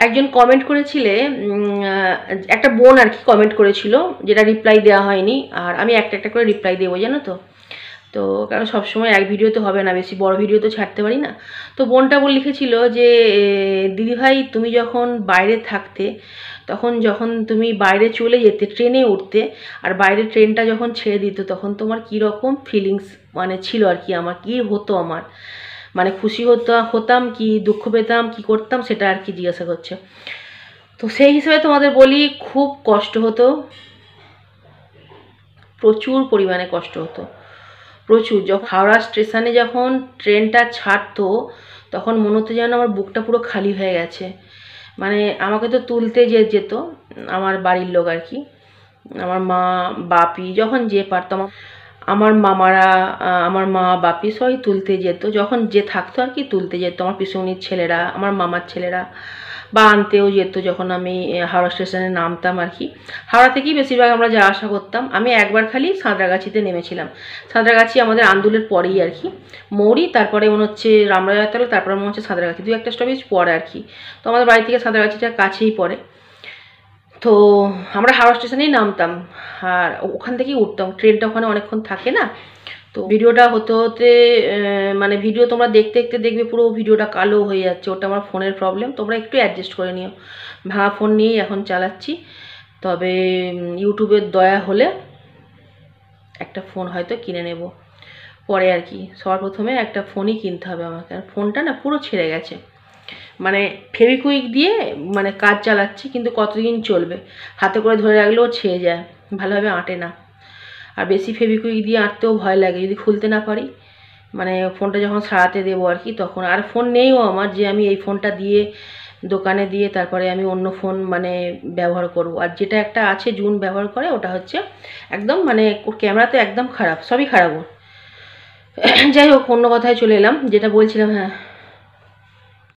একজন কমেন্ট করেছিলে, একটা বোন আর কি কমেন্ট করেছিল, যেটা রিপ্লাই দেওয়া হয়নি। আর আমি একটা একটা করে রিপ্লাই দেবো, জানো তো। তো কারণ সবসময় এক ভিডিও তো হবে না, বেশি বড় ভিডিও তো ছাড়তে পারি না। তো বোনটা লিখেছিল যে দিদিভাই তুমি যখন বাইরে থাকতে, যখন তুমি বাইরে চলে যেতে, ট্রেনে উঠতে, আর বাইরে ট্রেনটা যখন ছেড়ে দিত, তখন তোমার কীরকম ফিলিংস মানে ছিল আর কি, আমার কী হতো, আমার মানে খুশি হতাম কি দুঃখ পেতাম, কি করতাম, সেটা আর কি জিজ্ঞাসা করছে। তো সেই হিসেবে তোমাদের বলি, খুব কষ্ট হতো, প্রচুর পরিমাণে কষ্ট হতো, প্রচুর। যখন হাওড়া স্টেশনে যখন ট্রেনটা ছাড়তো, তখন মনে হতো যেন আমার বুকটা পুরো খালি হয়ে গেছে। মানে আমাকে তো তুলতে যেত আমার বাড়ির লোক আর কি, আমার মা বাপি, যখন যে পারতো, আমার মামারা, আমার মা বাপি সবাই তুলতে যেত, যখন যে থাকতো আর কি তুলতে যেত, আমার পিসুনির ছেলেরা, আমার মামার ছেলেরা, বা আনতেও যেত যখন আমি হাওড়া স্টেশনে নামতাম আর কি। হাওড়া থেকেই বেশিরভাগ আমরা যাওয়া আসা করতাম। আমি একবার খালি সাঁতরাগাছিতে নেমেছিলাম। সাঁতরাগাছি আমাদের আন্দুলের পরেই আর কি, মৌরি, তারপরে মনে হচ্ছে রামরাজাতলা, তারপরে মনে হচ্ছে সাঁতরাগাছি, 2-1টা স্টপেজ পরে আর কি। তো আমাদের বাড়ি থেকে সাঁতরাগাছিটা কাছেই পড়ে। তো আমরা হাওড়া স্টেশনেই নামতাম, আর ওখান থেকেই উঠতাম। ট্রেনটা ওখানে অনেকক্ষণ থাকে না। তো ভিডিওটা হতে হতে মানে ভিডিও তোমরা দেখতে দেখতে দেখবে পুরো ভিডিওটা কালো হয়ে যাচ্ছে। ওটা আমার ফোনের প্রবলেম, তোমরা একটু অ্যাডজাস্ট করে নিও। ভাঙা ফোন নিয়েই এখন চালাচ্ছি। তবে ইউটিউবের দয়া হলে একটা ফোন হয়তো কিনে নেব পরে আর কি। সবার প্রথমে একটা ফোনই কিনতে হবে আমাকে। আর ফোনটা না পুরো ছেড়ে গেছে, মানে ফেভিকুইক দিয়ে মানে কাজ চালাচ্ছি, কিন্তু কতদিন চলবে, হাতে করে ধরে রাখলেও ছেড়ে যায়, ভালোভাবে আঁটে না। আর বেশি ফেভিকুইক দিয়ে আঁটতেও ভয় লাগে যদি খুলতে না পারি, মানে ফোনটা যখন সারাতে দেবো আর কি তখন। আর ফোন নেইও আমার যে আমি এই ফোনটা দিয়ে দোকানে দিয়ে তারপরে আমি অন্য ফোন মানে ব্যবহার করব। আর যেটা একটা আছে জুন ব্যবহার করে, ওটা হচ্ছে একদম মানে ক্যামেরা তো একদম খারাপ, সবই খারাপ। যাই হোক, অন্য কথায় চলে এলাম, যেটা বলছিলাম। হ্যাঁ,